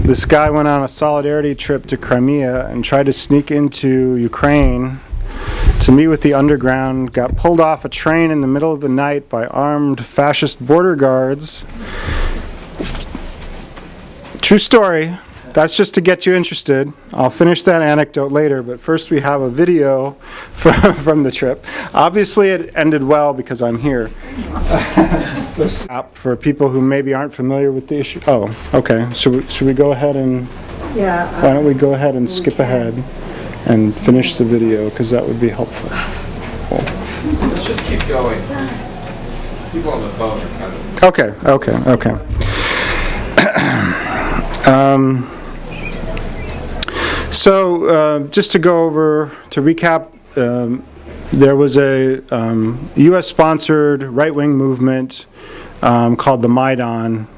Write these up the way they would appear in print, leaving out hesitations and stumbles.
This guy went on a solidarity trip to Crimea and tried to sneak into Ukraine to meet with the underground, got pulled off a train in the middle of the night by armed fascist border guards. True story. That's just to get you interested. I'll finish that anecdote later, but first we have a video from the trip. Obviously it ended well because I'm here. For people who maybe aren't familiar with the issue. Oh, okay. Should we go ahead and... Yeah. Why don't we go ahead and skip ahead and finish the video, because that would be helpful. Cool. Let's just keep going. People on the phone are kind of... Okay. So just to go over, to recap, there was a U.S.-sponsored right-wing movement called the Maidan,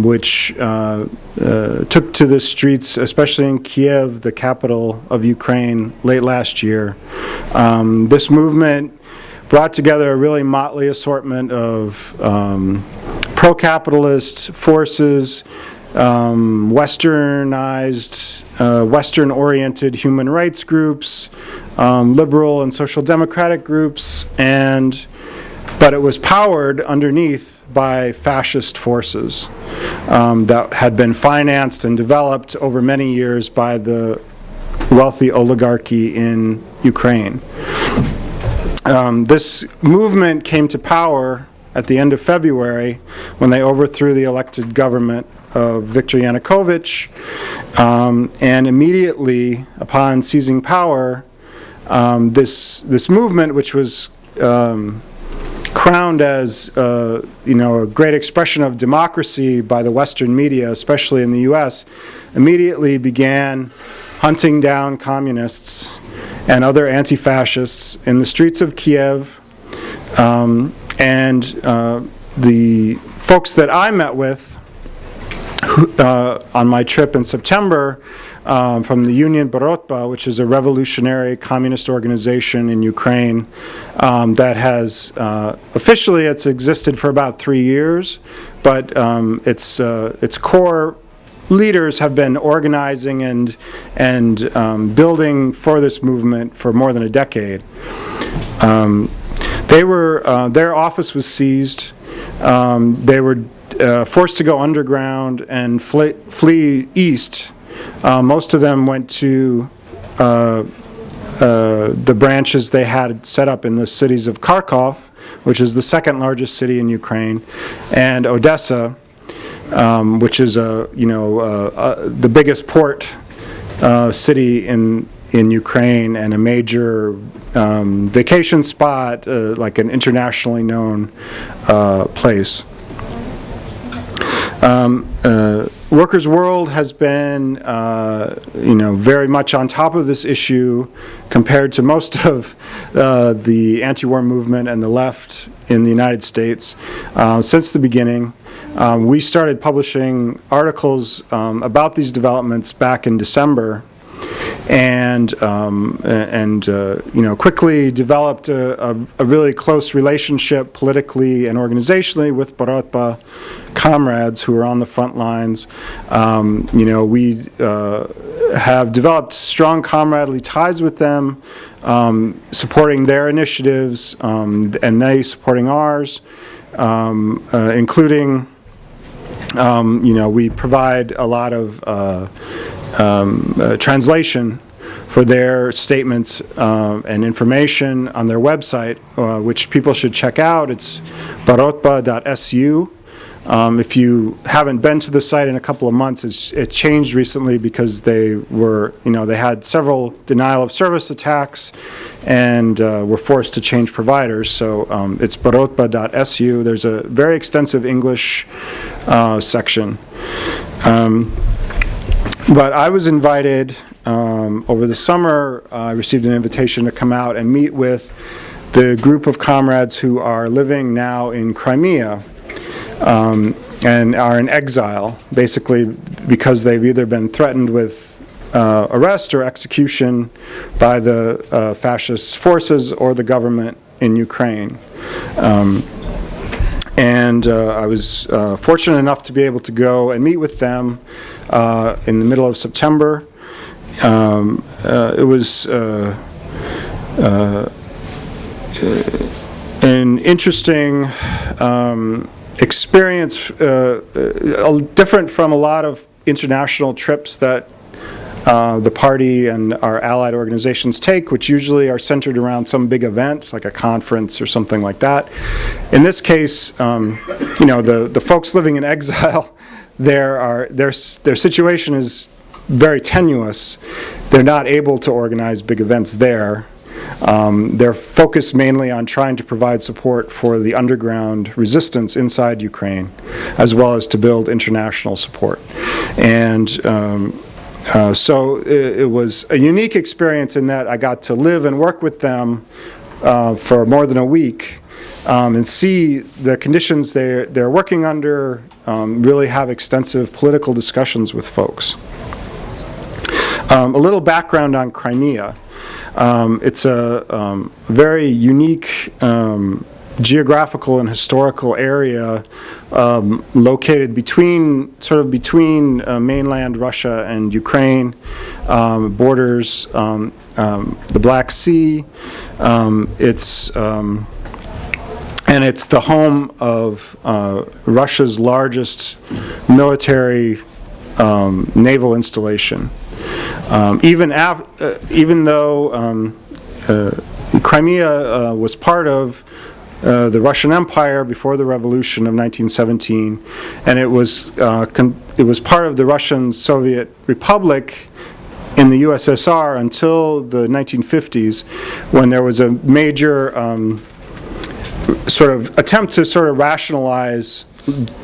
which took to the streets, especially in Kiev, the capital of Ukraine, late last year. This movement brought together a really motley assortment of pro-capitalist forces, westernized, Western-oriented human rights groups, liberal and social democratic groups, but it was powered underneath by fascist forces that had been financed and developed over many years by the wealthy oligarchy in Ukraine. This movement came to power at the end of February when they overthrew the elected government of Viktor Yanukovych, and immediately upon seizing power, this movement, which was crowned as a great expression of democracy by the Western media, especially in the U.S., immediately began hunting down communists and other anti-fascists in the streets of Kiev, the folks that I met with on my trip in September from the Union Borotba, which is a revolutionary communist organization in Ukraine that has officially it's existed for about 3 years, but its core leaders have been organizing and building for this movement for more than a decade. Their office was seized. They were forced to go underground and flee east. Most of them went to the branches they had set up in the cities of Kharkov, which is the second largest city in Ukraine, and Odessa, which is the biggest port city in Ukraine and a major vacation spot, like an internationally known place. Workers' World has been, very much on top of this issue compared to most of the anti-war movement and the left in the United States since the beginning. We started publishing articles about these developments back in December, and quickly developed a really close relationship politically and organizationally with Borotba comrades who are on the front lines. We have developed strong comradely ties with them, supporting their initiatives, and they supporting ours, including, we provide a lot of translation for their statements and information on their website, which people should check out. It's borotba.su. If you haven't been to the site in a couple of months, it changed recently because they were, they had several denial of service attacks and were forced to change providers. So it's borotba.su. There's a very extensive English section. But I was invited over the summer. I received an invitation to come out and meet with the group of comrades who are living now in Crimea and are in exile, basically because they've either been threatened with arrest or execution by the fascist forces or the government in Ukraine. And I was fortunate enough to be able to go and meet with them in the middle of September. It was an interesting experience, different from a lot of international trips that the party and our allied organizations take, which usually are centered around some big event, like a conference or something like that. In this case, the folks living in exile, their situation is very tenuous. They're not able to organize big events there. They're focused mainly on trying to provide support for the underground resistance inside Ukraine, as well as to build international support. And so it was a unique experience in that I got to live and work with them for more than a week and see the conditions they're working under, really have extensive political discussions with folks. A little background on Crimea. It's a very unique geographical and historical area located between mainland Russia and Ukraine, borders the Black Sea. It's the home of Russia's largest military naval installation. Even though Crimea was part of the Russian Empire before the revolution of 1917, and it was part of the Russian Soviet Republic in the USSR until the 1950s, when there was a major sort of attempt to sort of rationalize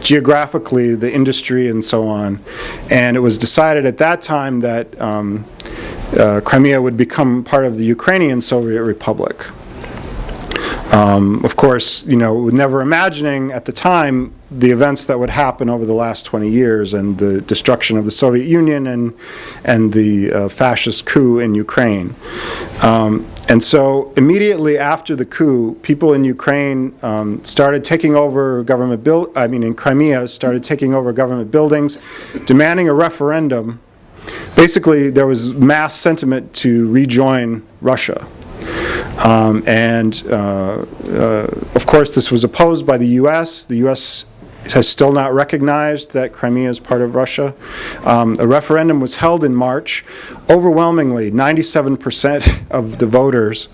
geographically the industry and so on. And it was decided at that time that Crimea would become part of the Ukrainian Soviet Republic. Of course, never imagining at the time the events that would happen over the last 20 years and the destruction of the Soviet Union and the fascist coup in Ukraine. And so immediately after the coup, people in Ukraine started taking over in Crimea, started taking over government buildings, demanding a referendum. Basically, there was mass sentiment to rejoin Russia. Of course, this was opposed by the U.S. The U.S. has still not recognized that Crimea is part of Russia. A referendum was held in March. Overwhelmingly, 97% of the voters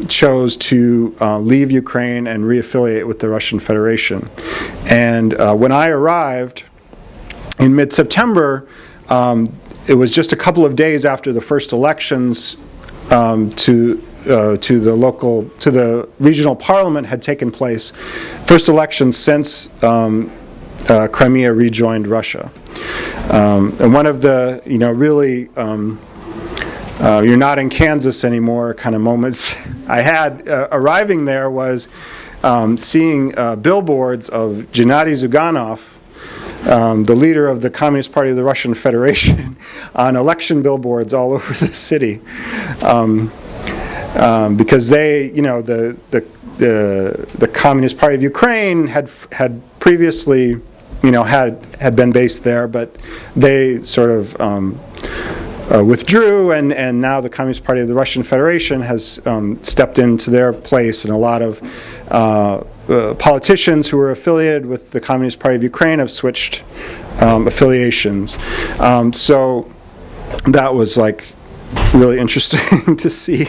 chose to leave Ukraine and reaffiliate with the Russian Federation. And when I arrived in mid-September, it was just a couple of days after the first elections to the regional parliament had taken place, first election since Crimea rejoined Russia. And one of the, really, you're not in Kansas anymore kind of moments I had arriving there was seeing billboards of Gennady Zyuganov, the leader of the Communist Party of the Russian Federation, on election billboards all over the city. Because they, the Communist Party of Ukraine had previously, had been based there, but they sort of withdrew, and now the Communist Party of the Russian Federation has stepped into their place, and a lot of politicians who were affiliated with the Communist Party of Ukraine have switched affiliations. So that was really interesting to see.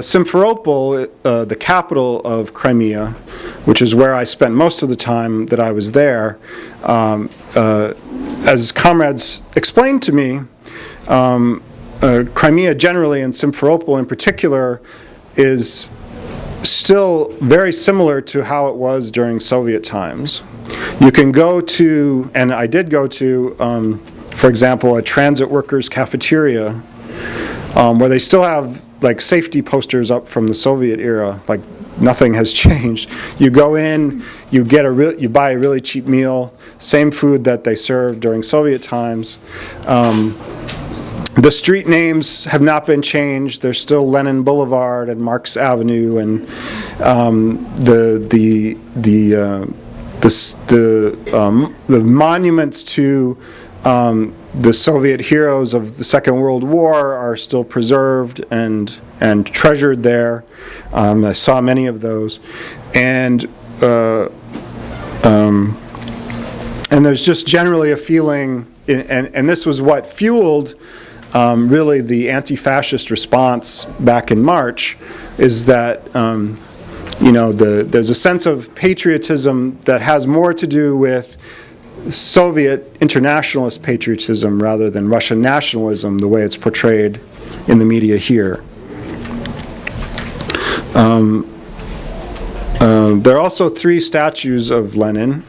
Simferopol, the capital of Crimea, which is where I spent most of the time that I was there, as comrades explained to me, Crimea generally and Simferopol in particular is still very similar to how it was during Soviet times. You can go to, and I did go to, for example, a transit workers' cafeteria, where they still have safety posters up from the Soviet era, nothing has changed. You go in, you buy a really cheap meal, same food that they served during Soviet times. The street names have not been changed. There's still Lenin Boulevard and Marx Avenue, and the monuments to the Soviet heroes of the Second World War are still preserved and treasured there. I saw many of those, and there's just generally a feeling, and this was what fueled really the anti-fascist response back in March, is that there's a sense of patriotism that has more to do with Soviet internationalist patriotism rather than Russian nationalism, the way it's portrayed in the media here. There are also 3 statues of Lenin,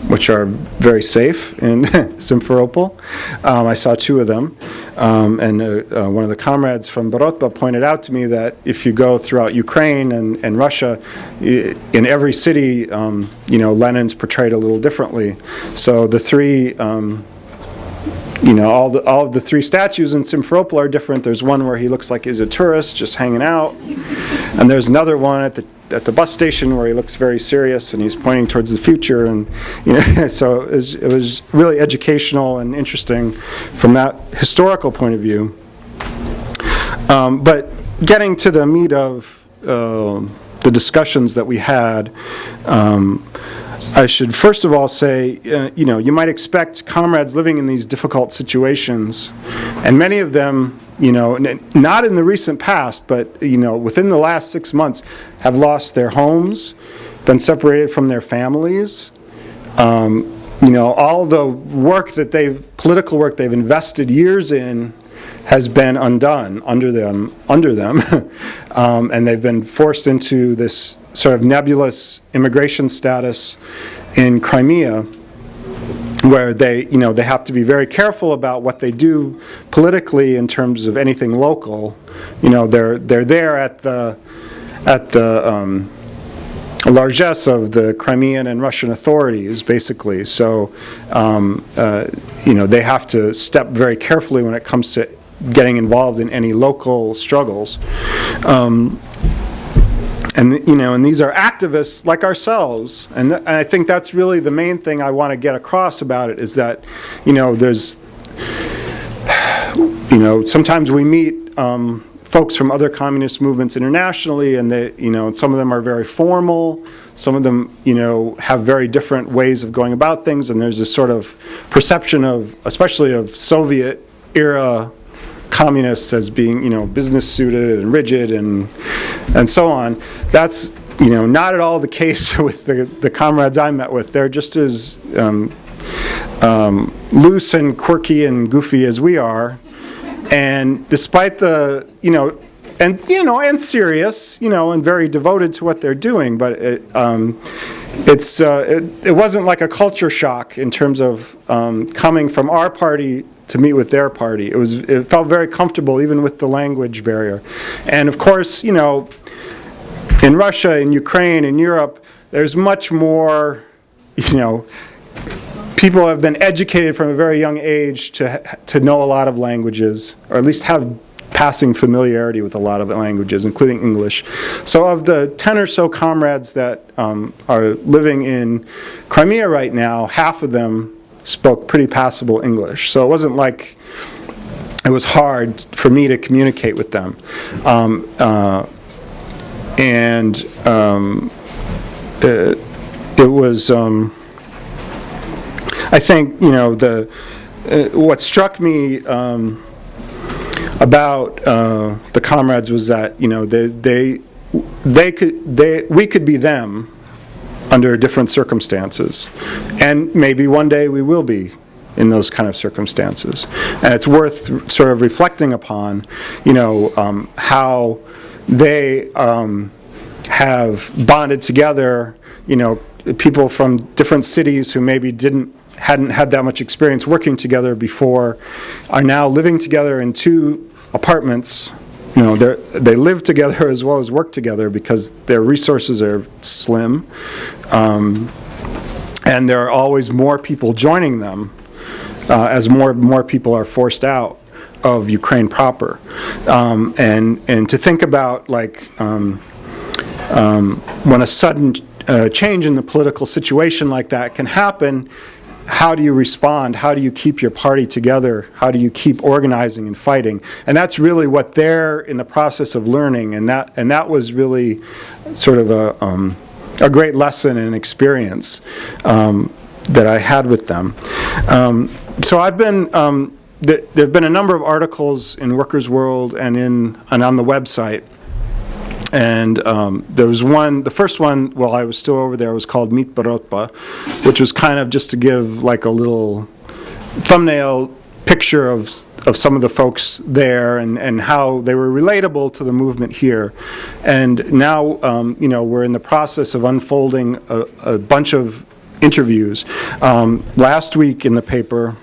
which are very safe in Simferopol. I saw 2 of them, and one of the comrades from Borotba pointed out to me that if you go throughout Ukraine and Russia, in every city, Lenin's portrayed a little differently. So the 3, all of the 3 statues in Simferopol are different. There's one where he looks like he's a tourist just hanging out, and there's another one at the bus station where he looks very serious and he's pointing towards the future, and so it was really educational and interesting from that historical point of view. But getting to the meat of the discussions that we had, I should first of all say, you might expect comrades living in these difficult situations, and many of them, not in the recent past, but, within the last 6 months, have lost their homes, been separated from their families. All the political work they've invested years in has been undone under them, and they've been forced into this sort of nebulous immigration status in Crimea, where they have to be very careful about what they do politically in terms of anything local. They're there at the largesse of the Crimean and Russian authorities, basically. So, they have to step very carefully when it comes to getting involved in any local struggles. And these are activists like ourselves, and I think that's really the main thing I want to get across about it, is that, there's, sometimes we meet folks from other communist movements internationally, and they, some of them are very formal, some of them, have very different ways of going about things, and there's this sort of perception of, especially of Soviet era communists as being, business suited and rigid and so on. That's, not at all the case with the comrades I met with. They're just as loose and quirky and goofy as we are. And despite the, and serious, and very devoted to what they're doing, but it wasn't like a culture shock in terms of coming from our party to meet with their party. It felt very comfortable, even with the language barrier. And of course, in Russia, in Ukraine, in Europe, there's much more, people have been educated from a very young age to know a lot of languages, or at least have passing familiarity with a lot of languages, including English. So of the 10 or so comrades that are living in Crimea right now, half of them spoke pretty passable English. So it wasn't like it was hard for me to communicate with them. It was, I think, what struck me about the comrades was that, we could be them under different circumstances, and maybe one day we will be in those kind of circumstances. And it's worth sort of reflecting upon, how they have bonded together, people from different cities who maybe hadn't had that much experience working together before are now living together in 2 apartments. They live together as well as work together because their resources are slim, and there are always more people joining them as more people are forced out of Ukraine proper, and to think about like when a sudden change in the political situation like that can happen, how do you respond? How do you keep your party together? How do you keep organizing and fighting? And that's really what they're in the process of learning, and that was really sort of a great lesson and experience that I had with them. So I've been there have been a number of articles in Workers' World and on the website. And there was one, the first one while I was still over there was called Meet Borotba, which was kind of just to give like a little thumbnail picture of some of the folks there and how they were relatable to the movement here. And now, we're in the process of unfolding a bunch of interviews. Last week in the paper,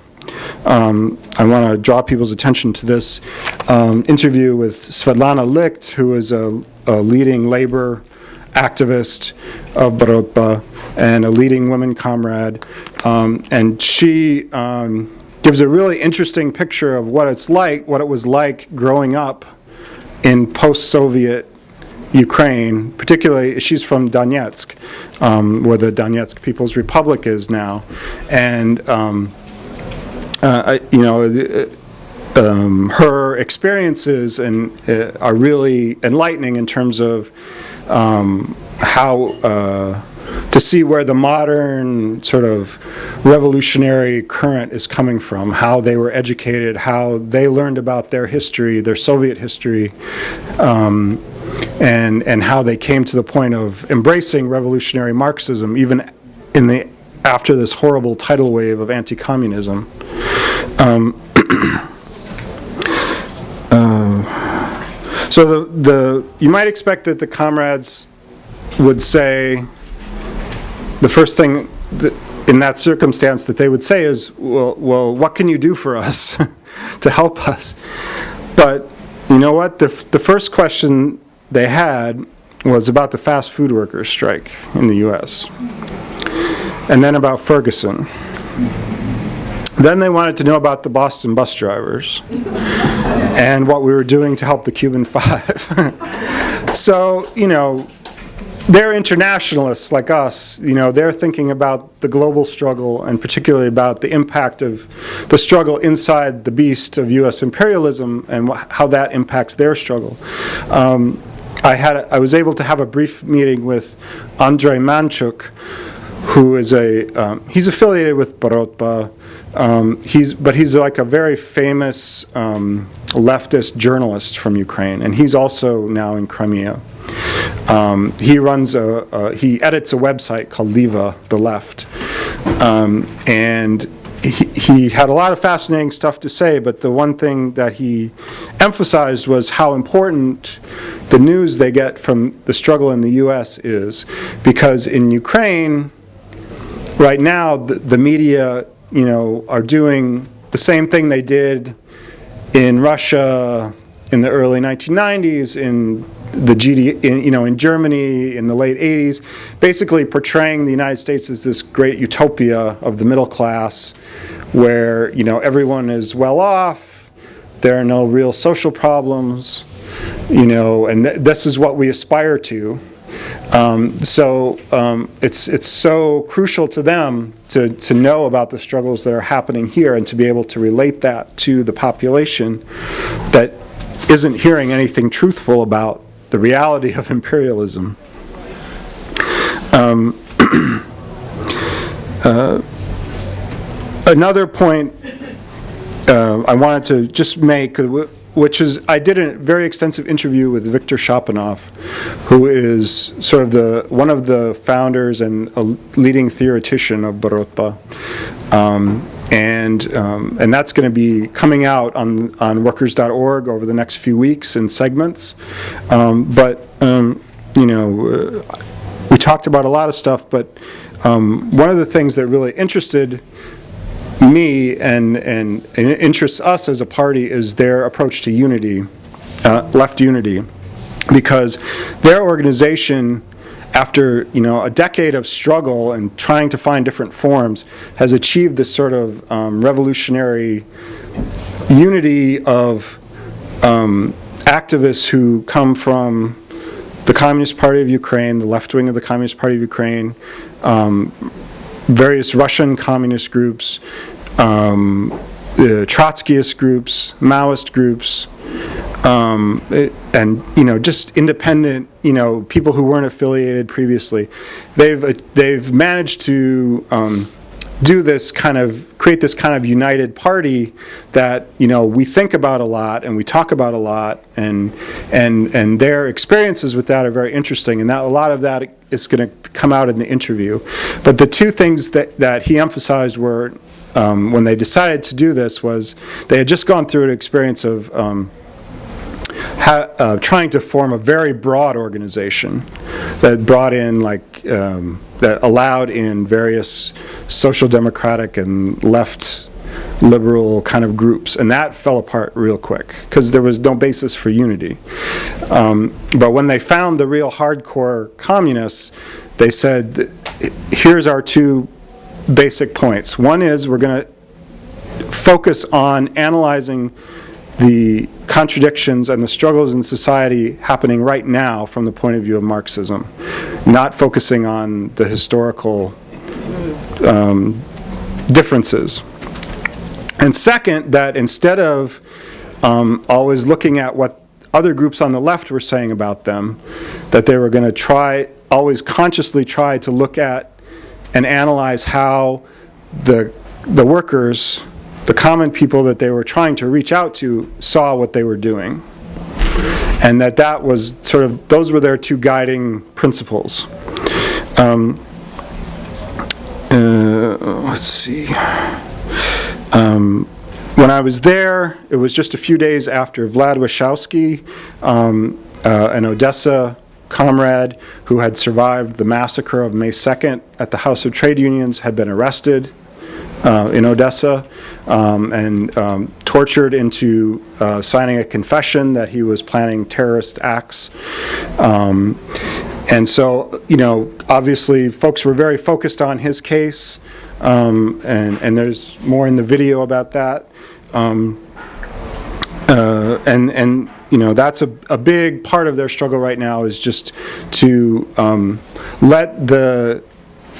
I want to draw people's attention to this interview with Svetlana Licht, who is a leading labor activist of Borotba and a leading women comrade. And she gives a really interesting picture of what it was like growing up in post-Soviet Ukraine. Particularly, she's from Donetsk, where the Donetsk People's Republic is now. And her experiences are really enlightening in terms of how to see where the modern sort of revolutionary current is coming from, how they were educated, how they learned about their history, their Soviet history, and how they came to the point of embracing revolutionary Marxism, even after this horrible tidal wave of anti-communism. So you might expect that the comrades would say, the first thing in that circumstance that they would say is, well, what can you do for us to help us? But you know what? The first question they had was about the fast food workers strike in the U.S. and then about Ferguson. Then they wanted to know about the Boston bus drivers and what we were doing to help the Cuban Five. So, they're internationalists like us. They're thinking about the global struggle and particularly about the impact of the struggle inside the beast of U.S. imperialism and how that impacts their struggle. I was able to have a brief meeting with Andrei Manchuk, who is he's affiliated with Borotba. He's like a very famous leftist journalist from Ukraine, and he's also now in Crimea. He edits a website called Liva, the Left, and he had a lot of fascinating stuff to say, but the one thing that he emphasized was how important the news they get from the struggle in the U.S. is, because in Ukraine, right now, the media, are doing the same thing they did in Russia in the early 1990s, in in Germany in the late 80s, basically portraying the United States as this great utopia of the middle class, where everyone is well off, there are no real social problems, and this is what we aspire to. It's so crucial to them to know about the struggles that are happening here and to be able to relate that to the population that isn't hearing anything truthful about the reality of imperialism. Another point I wanted to just make, which is, I did a very extensive interview with Viktor Shapanov, who is sort of one of the founders and a leading theoretician of Borotba. And that's going to be coming out on workers.org over the next few weeks in segments. We talked about a lot of stuff, but one of the things that really interested me and interests us as a party is their approach to unity, left unity, because their organization, after a decade of struggle and trying to find different forms, has achieved this sort of revolutionary unity of activists who come from the Communist Party of Ukraine, the left wing of the Communist Party of Ukraine, various Russian communist groups, the Trotskyist groups, Maoist groups, and just independent people who weren't affiliated previously. They've managed to create this kind of united party that we think about a lot and we talk about a lot, and their experiences with that are very interesting, and that a lot of that is going to come out in the interview. But the two things that he emphasized were, when they decided to do this, was they had just gone through an experience of trying to form a very broad organization that brought in that allowed in various social democratic and left liberal kind of groups, and that fell apart real quick because there was no basis for unity. But when they found the real hardcore communists, they said, here's our two basic points. One is we're going to focus on analyzing the contradictions and the struggles in society happening right now from the point of view of Marxism, not focusing on the historical differences. And second, that instead of always looking at what other groups on the left were saying about them, that they were going to always consciously try to look at and analyze how the workers, the common people that they were trying to reach out to, saw what they were doing. And that was those were their two guiding principles. Let's see. When I was there, it was just a few days after Vlad Wachowski, an Odessa comrade who had survived the massacre of May 2nd at the House of Trade Unions, had been arrested in Odessa and tortured into signing a confession that he was planning terrorist acts. And so, obviously folks were very focused on his case, and there's more in the video about that. That's a big part of their struggle right now, is just to let the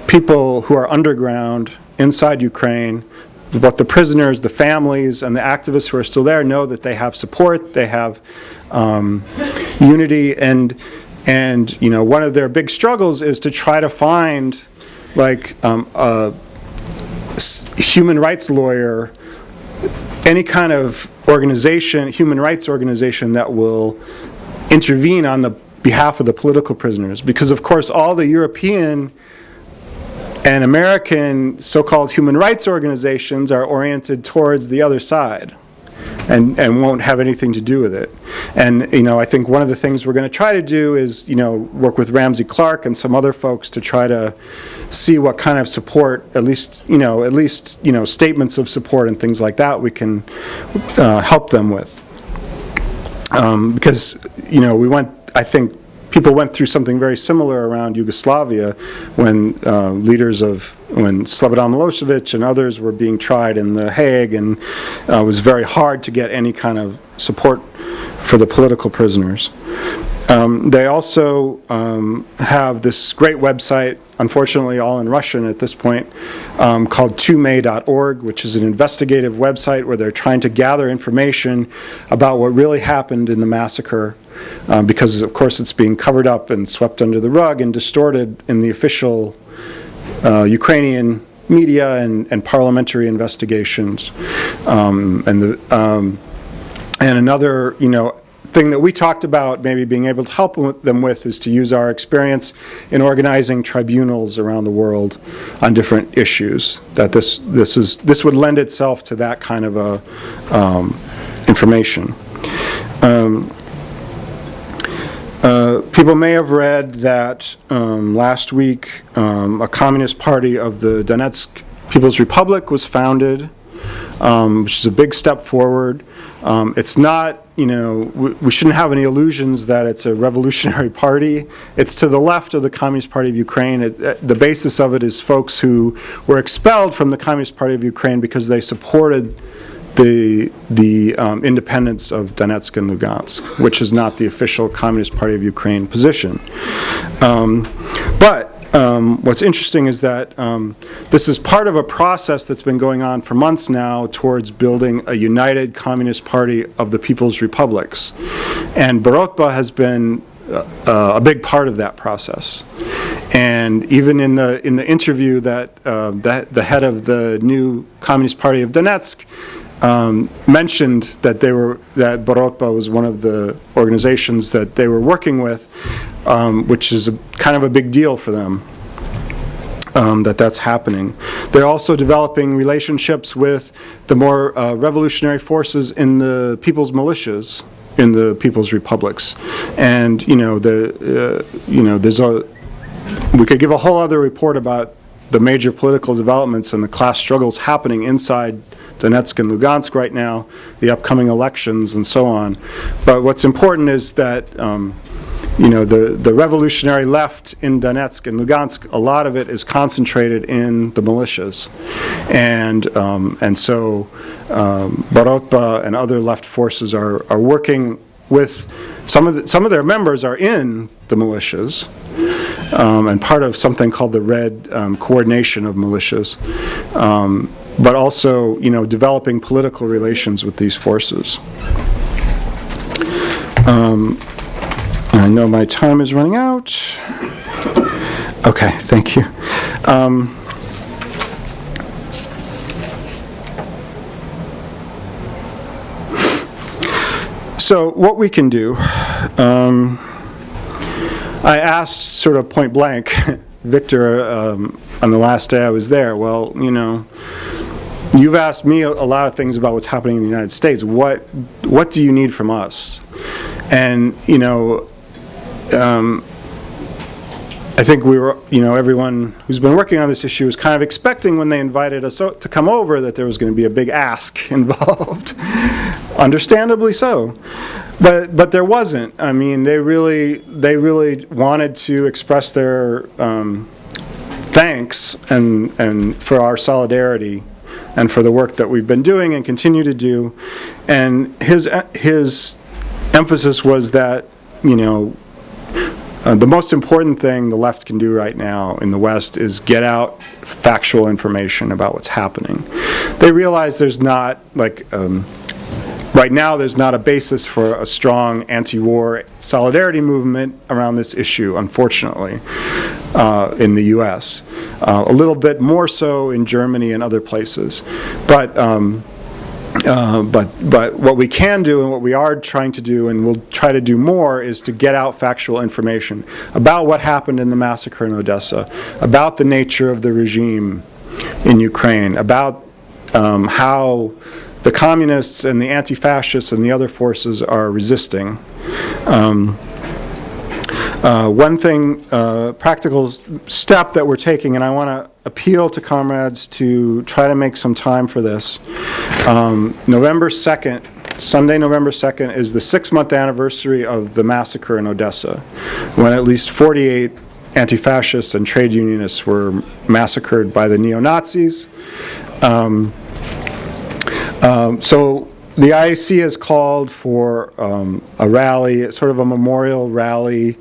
people who are underground inside Ukraine, both the prisoners, the families, and the activists who are still there, know that they have support, they have unity, and one of their big struggles is to try to find a human rights lawyer, any kind of organization, human rights organization, that will intervene on the behalf of the political prisoners. Because of course all the European and American so-called human rights organizations are oriented towards the other side and won't have anything to do with it. And I think one of the things we're going to try to do is work with Ramsey Clark and some other folks to try to see what kind of support, at least statements of support and things like that, we can help them with. Because people went through something very similar around Yugoslavia when when Slobodan Milosevic and others were being tried in The Hague, and it was very hard to get any kind of support for the political prisoners. They also have this great website, unfortunately all in Russian at this point, called tumay.org, which is an investigative website where they're trying to gather information about what really happened in the massacre, because of course it's being covered up and swept under the rug and distorted in the official Ukrainian media and parliamentary investigations. And another thing that we talked about maybe being able to help them with is to use our experience in organizing tribunals around the world on different issues. That this would lend itself to that kind of information. People may have read that last week a communist party of the Donetsk People's Republic was founded, which is a big step forward. It's not, we shouldn't have any illusions that it's a revolutionary party. It's to the left of the Communist Party of Ukraine. The basis of it is folks who were expelled from the Communist Party of Ukraine because they supported independence of Donetsk and Lugansk, which is not the official Communist Party of Ukraine position. But what's interesting is that this is part of a process that's been going on for months now towards building a united Communist Party of the People's Republics. And Borotba has been a big part of that process. And even in the interview that the head of the new Communist Party of Donetsk mentioned that that Borotba was one of the organizations that they were working with, which is kind of a big deal for them. That's happening. They're also developing relationships with the more revolutionary forces in the people's militias in the People's Republics, and we could give a whole other report about the major political developments and the class struggles happening inside Donetsk and Lugansk right now, the upcoming elections, and so on. But what's important is that the revolutionary left in Donetsk and Lugansk, a lot of it is concentrated in the militias, and so Borotba and other left forces are working with some of their members are in the militias, and part of something called the Red Coordination of Militias, but also developing political relations with these forces. I know my time is running out. Okay, thank you. So what we can do, I asked sort of point blank Victor on the last day I was there, well, you've asked me a lot of things about what's happening in the United States. What do you need from us? And I think we were, everyone who's been working on this issue was kind of expecting when they invited us to come over that there was going to be a big ask involved. Understandably so, but there wasn't. I mean, they really wanted to express their thanks and for our solidarity and for the work that we've been doing and continue to do. And his emphasis was that the most important thing the left can do right now in the West is get out factual information about what's happening. They realize there's not, right now there's not a basis for a strong anti-war solidarity movement around this issue, unfortunately, in the U.S. A little bit more so in Germany and other places. But what we can do and what we are trying to do, and we'll try to do more, is to get out factual information about what happened in the massacre in Odessa, about the nature of the regime in Ukraine, about how the communists and the anti-fascists and the other forces are resisting. One thing, practical step that we're taking, and I want to appeal to comrades to try to make some time for this. November 2nd, Sunday, November 2nd, is the 6-month anniversary of the massacre in Odessa, when at least 48 anti-fascists and trade unionists were massacred by the neo-Nazis. So the IAC has called for a rally, sort of a memorial rally,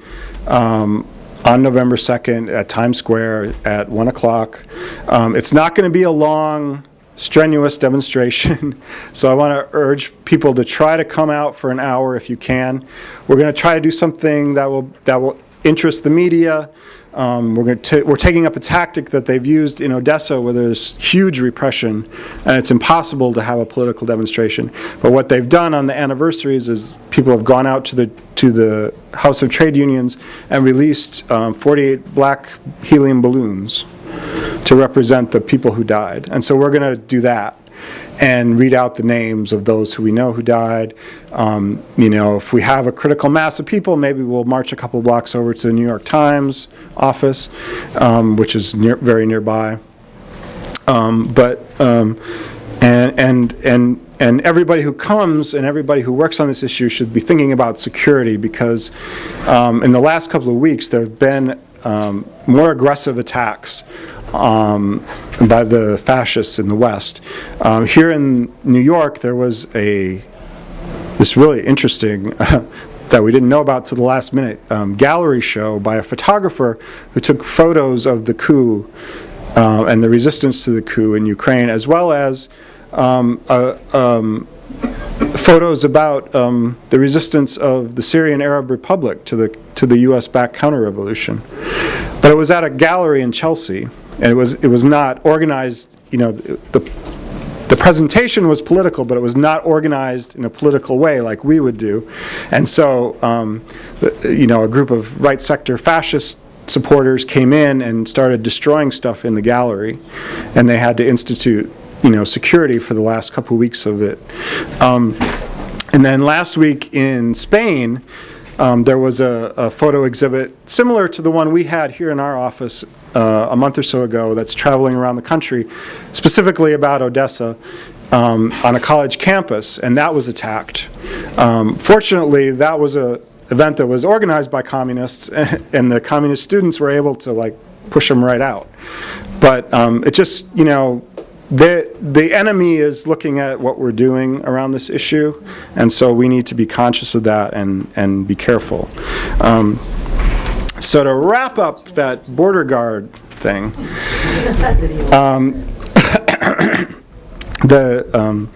on November 2nd at Times Square at 1 o'clock. It's not going to be a long, strenuous demonstration, so I want to urge people to try to come out for an hour if you can. We're going to try to do something that will interest the media. We're taking up a tactic that they've used in Odessa, where there's huge repression and it's impossible to have a political demonstration. But what they've done on the anniversaries is people have gone out to the House of Trade Unions and released 48 black helium balloons to represent the people who died. And so we're going to do that and read out the names of those who we know who died. If we have a critical mass of people, maybe we'll march a couple blocks over to the New York Times office, which is very nearby. And everybody who comes and everybody who works on this issue should be thinking about security, because in the last couple of weeks there have been more aggressive attacks by the fascists in the West. Here in New York, there was this really interesting, that we didn't know about till the last minute, gallery show by a photographer who took photos of the coup and the resistance to the coup in Ukraine, as well as photos about the resistance of the Syrian Arab Republic to the U.S.-backed counter-revolution. But it was at a gallery in Chelsea, and it was not organized. The presentation was political, but it was not organized in a political way like we would do. And so, a group of right sector fascist supporters came in and started destroying stuff in the gallery, and they had to institute security for the last couple of weeks of it. And then last week in Spain, there was a photo exhibit similar to the one we had here in our office a month or so ago that's traveling around the country, specifically about Odessa, on a college campus, and that was attacked. Fortunately, that was an event that was organized by communists, and the communist students were able to push them right out. But it just, the enemy is looking at what we're doing around this issue, and so we need to be conscious of that and be careful. So to wrap up that border guard thing, the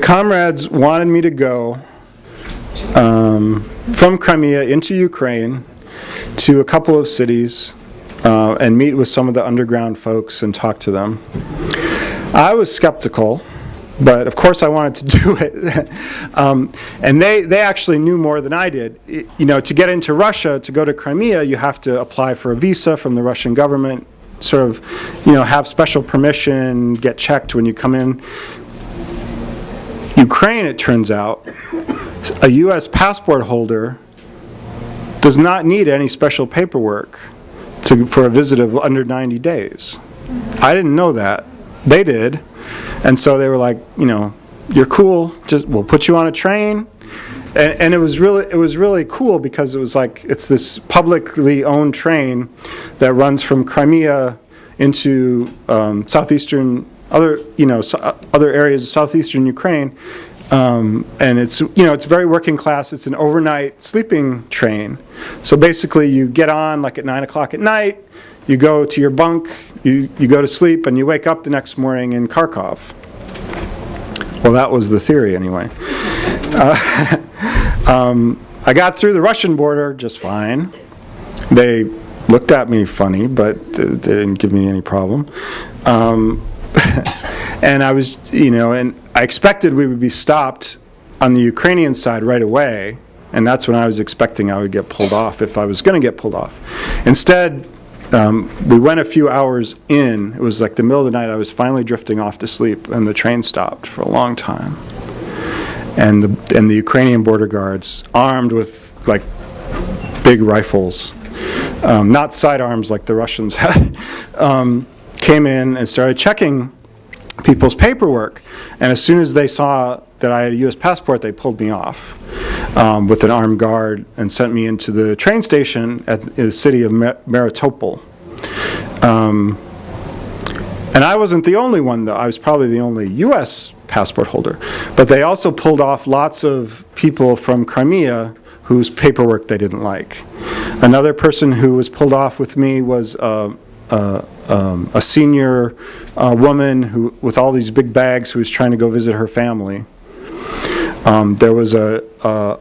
comrades wanted me to go from Crimea into Ukraine to a couple of cities and meet with some of the underground folks and talk to them. I was skeptical, but of course I wanted to do it. And they actually knew more than I did. To get into Russia, to go to Crimea, you have to apply for a visa from the Russian government, sort of, have special permission, get checked when you come in. Ukraine, it turns out, a U.S. passport holder does not need any special paperwork for a visit of under 90 days. I didn't know that. They did. And so they were like, you're cool, we'll put you on a train. And it was really cool because it was it's this publicly owned train that runs from Crimea into southeastern, other areas of southeastern Ukraine. And it's very working class. It's an overnight sleeping train. So basically you get on at 9 o'clock at night, you go to your bunk, you go to sleep, and you wake up the next morning in Kharkov. Well, that was the theory anyway. I got through the Russian border just fine. They looked at me funny, but they didn't give me any problem. And I was, and I expected we would be stopped on the Ukrainian side right away, and that's when I was expecting I would get pulled off if I was going to get pulled off. Instead, we went a few hours in. It was the middle of the night. I was finally drifting off to sleep, and the train stopped for a long time. And the Ukrainian border guards, armed with big rifles, not sidearms like the Russians had, came in and started checking people's paperwork. And as soon as they saw that I had a U.S. passport, they pulled me off with an armed guard and sent me into the train station at the city of Melitopol. And I wasn't the only one, though. I was probably the only U.S. passport holder. But they also pulled off lots of people from Crimea whose paperwork they didn't like. Another person who was pulled off with me was a senior woman who, with all these big bags, who was trying to go visit her family. There was a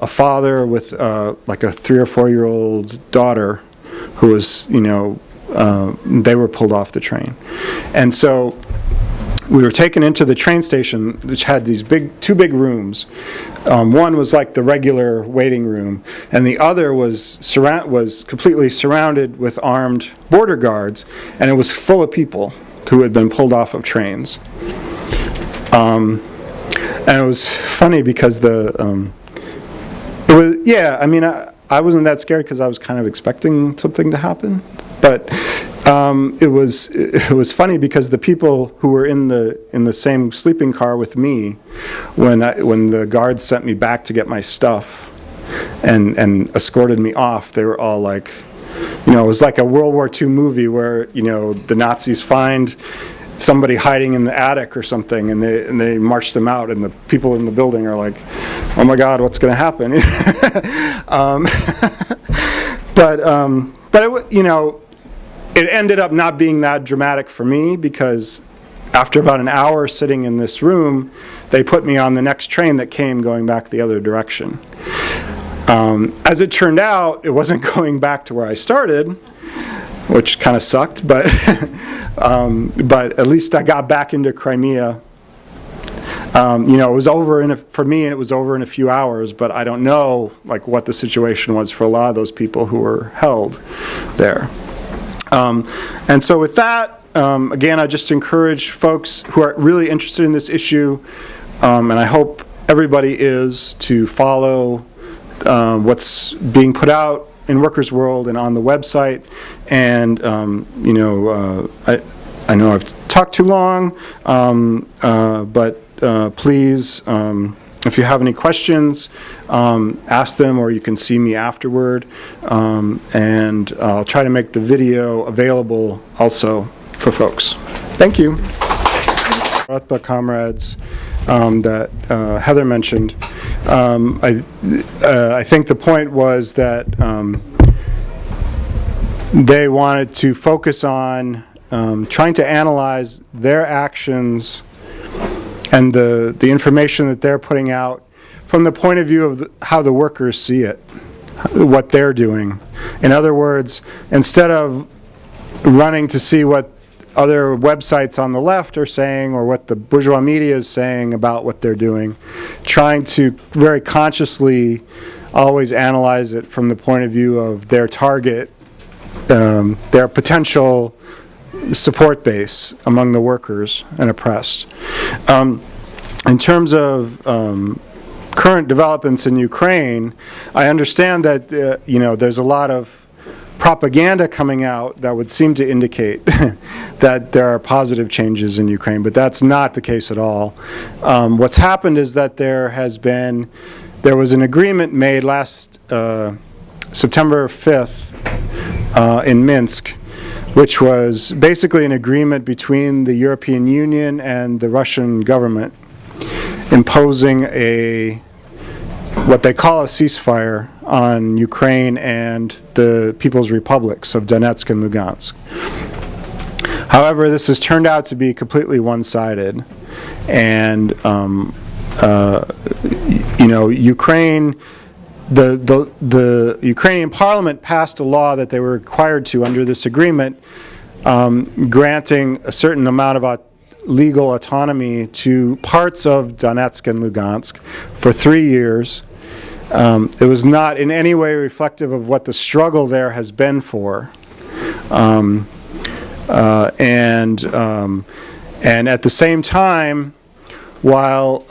father with a 3 or 4 year old daughter who was, they were pulled off the train. And so we were taken into the train station, which had these two big rooms. One was like the regular waiting room, and the other was completely surrounded with armed border guards, and it was full of people who had been pulled off of trains. And it was funny because I wasn't that scared because I was kind of expecting something to happen, but it was funny because the people who were in the same sleeping car with me, when the guards sent me back to get my stuff and escorted me off, they were all it was like a World War II movie where, the Nazis find somebody hiding in the attic or something, and they march them out, and the people in the building are like, oh my God, what's going to happen? But it ended up not being that dramatic for me, because after about an hour sitting in this room, they put me on the next train that came going back the other direction. As it turned out, it wasn't going back to where I started, which kind of sucked, but but at least I got back into Crimea. It was over for me, it was over in a few hours, but I don't know what the situation was for a lot of those people who were held there. And so with that, again, I just encourage folks who are really interested in this issue, and I hope everybody is, to follow what's being put out in Workers' World and on the website. And I know I've talked too long, but please, if you have any questions, ask them, or you can see me afterward, and I'll try to make the video available also for folks. Thank you. Rutba comrades that Heather mentioned. I think the point was that they wanted to focus on trying to analyze their actions and the information that they're putting out from the point of view of how the workers see it, what they're doing. In other words, instead of running to see what other websites on the left are saying or what the bourgeois media is saying about what they're doing, trying to very consciously always analyze it from the point of view of their target, their potential support base among the workers and oppressed. In terms of current developments in Ukraine, I understand that there's a lot of propaganda coming out that would seem to indicate that there are positive changes in Ukraine, but that's not the case at all. What's happened is that there was an agreement made last September 5th in Minsk, which was basically an agreement between the European Union and the Russian government imposing what they call a ceasefire on Ukraine and the People's Republics of Donetsk and Lugansk. However, this has turned out to be completely one-sided, and Ukraine, the Ukrainian parliament passed a law that they were required to under this agreement, granting a certain amount of legal autonomy to parts of Donetsk and Lugansk for 3 years. It was not in any way reflective of what the struggle there has been for. And at the same time, while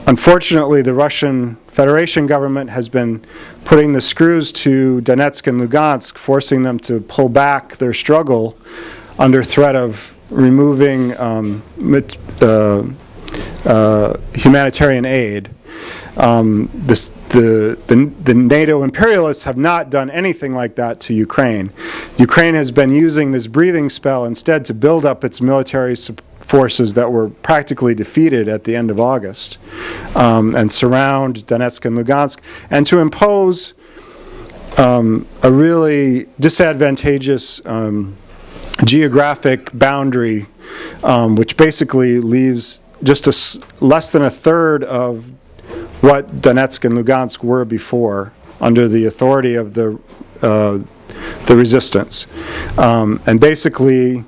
unfortunately the Russian Federation government has been putting the screws to Donetsk and Lugansk, forcing them to pull back their struggle under threat of removing humanitarian aid. The NATO imperialists have not done anything like that to Ukraine. Ukraine has been using this breathing spell instead to build up its military forces that were practically defeated at the end of August, and surround Donetsk and Lugansk, and to impose a really disadvantageous geographic boundary, which basically leaves just less than a third of what Donetsk and Lugansk were before, under the authority of the resistance. And basically,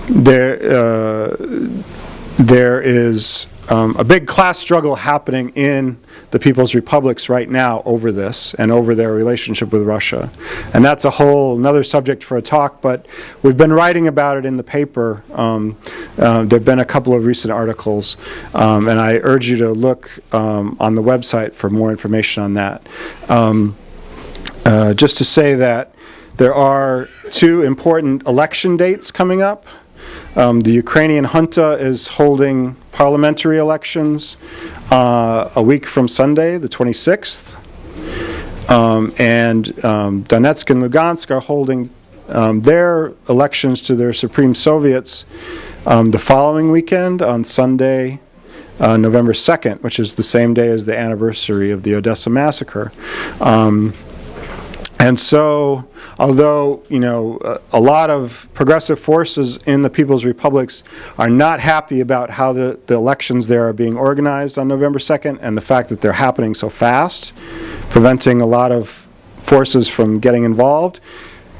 there is a big class struggle happening in the People's Republics right now over this and over their relationship with Russia. And that's a whole another subject for a talk, but we've been writing about it in the paper. There have been a couple of recent articles, and I urge you to look on the website for more information on that. Just to say that there are 2 important election dates coming up. The Ukrainian junta is holding parliamentary elections a week from Sunday, the 26th. and Donetsk and Lugansk are holding their elections to their Supreme Soviets the following weekend on Sunday, November 2nd, which is the same day as the anniversary of the Odessa massacre. And so, although, a lot of progressive forces in the People's Republics are not happy about how the elections there are being organized on November 2nd and the fact that they're happening so fast, preventing a lot of forces from getting involved,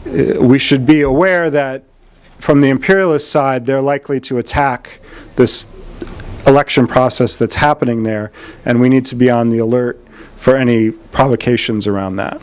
we should be aware that from the imperialist side, they're likely to attack this election process that's happening there, and we need to be on the alert for any provocations around that.